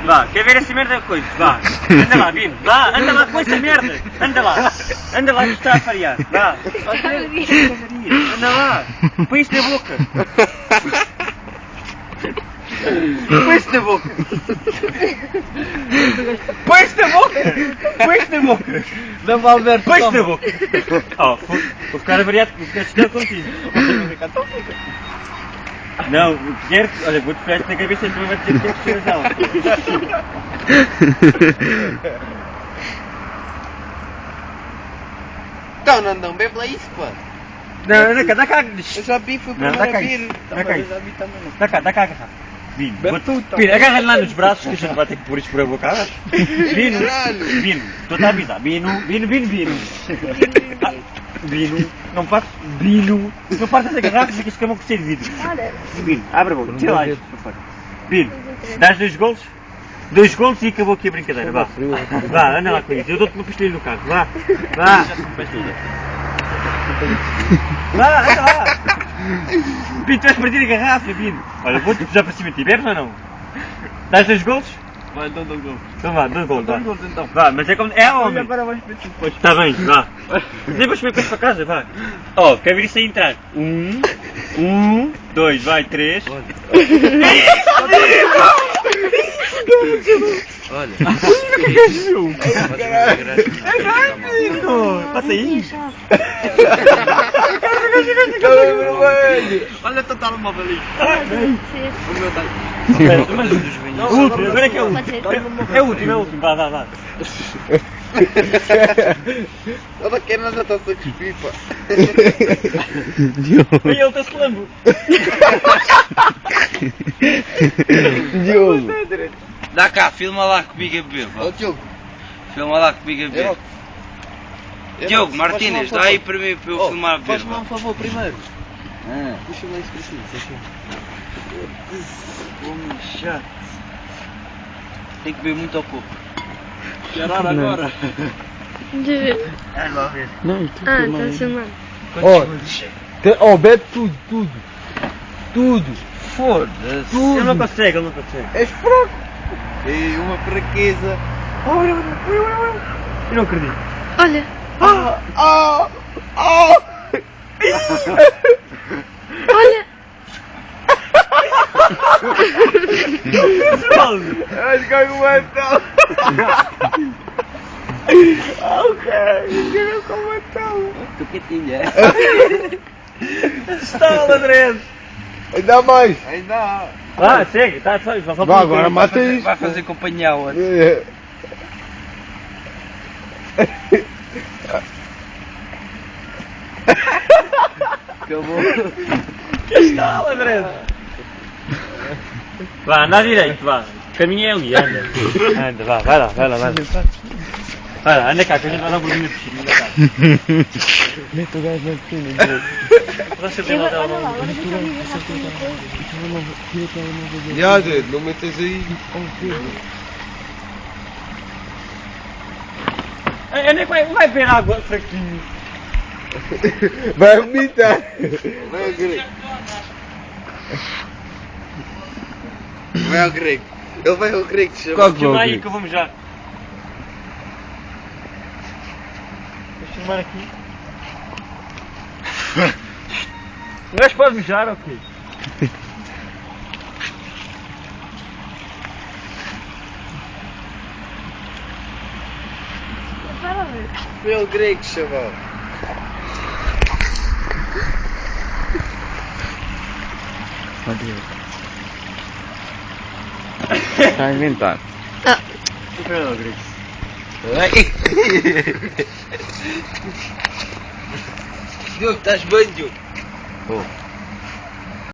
Vá, quer ver essa merda coisa? Vá, anda lá, Bino, vá, anda lá com essa merda, anda lá que está a falhar, vá, anda lá, põe isto na boca. Põe isto na boca. Põe isto na boca. Põe isto na boca. Não vale ver. Põe isto na boca. Oh, vou ficar avariado porque quero estar contigo. Não, quero. Olha, vou-te pegar isto na cabeça e tu vais dizer que é que não. Então, não, bebe lá isso, pá. Não, dá cá. Eu já vi, foi para vir. Dá cá. Eu já vi também. Dá cá, garrafa. Vino, agarra-lhe lá nos braços que a gente vai ter que pôr isto por a boca. Vino, estou-te a avisar. Vino. Ah, Vino, não partas. Vino, não partas a garrafa e ficas com a boca cheia de vidro. Vino, abre a boca, tira lá isto. Vino, dás 2 golos? 2 golos e acabou aqui a brincadeira. Vá, anda lá com isso. Eu dou-te uma pastilha no carro. Vá. Vá, anda lá. Pino, tu vais partir a garrafa, Pino. Olha, vou-te puxar para cima de ti. Bebes ou não? Dás 2 golos? Vai, então 2 gols. Então vá, 2 golos. 2 gols então. Vá, mas é como. É homem. Agora vais ver tu depois. Está bem, vá. Nem vais comer coisa para casa, vá. Oh, quer ver isso aí entrar? 1, 2, vai, 3. Olha. Passa aí. Olha, tu está no móvel ali. O meu está. O último, agora é que é o último. É o último, vá. Toda que nada está a cuspir, pá. Olha, ele está-se lambo. Diogo. Dá cá, filma lá comigo a beber. Ó, Diogo. Filma lá comigo a beber. Diogo Martínez, dá aí para mim para eu filmar a beber. Faz-me um favor primeiro. Puxa lá isso para cima, Homem chato. Tem que beber muito ou pouco. Cheirar agora. Não, tu está filmando. Ó, bebe tudo. Foda-se. Ele não consegue. És fraco. E uma fraqueza. Eu não acredito. Olha. Olha. Acho que aguentou. Tu que tinha. Está, ladrão. Ainda mais. Ainda há. Ah, segue, está só. Vá, agora mata isto. Vai fazer companhia ao outro. Acabou. Está, ladrão. Vá, anda à direita, vá. O caminho é ali, anda. Anda, vá, vai lá. Vai lá, anda cá, que a gente vai dar um bolinho na piscina. Mete o gajo na piscina. Olha lá, agora Já, Dedo, não metas aí. Anda, vai beber água fraquinho. Vai vomitar. Vai ao grego. Vai ao grego. Ele vai ao grego, chama. Qual que Chama vai? aí que eu vou mijar. Vou chamar aqui. O gajo pode mijar ou quê? Foi ao grego, chaval. Está a inventar. Foi ao grego. Diogo, estás bem, Diogo? Oh.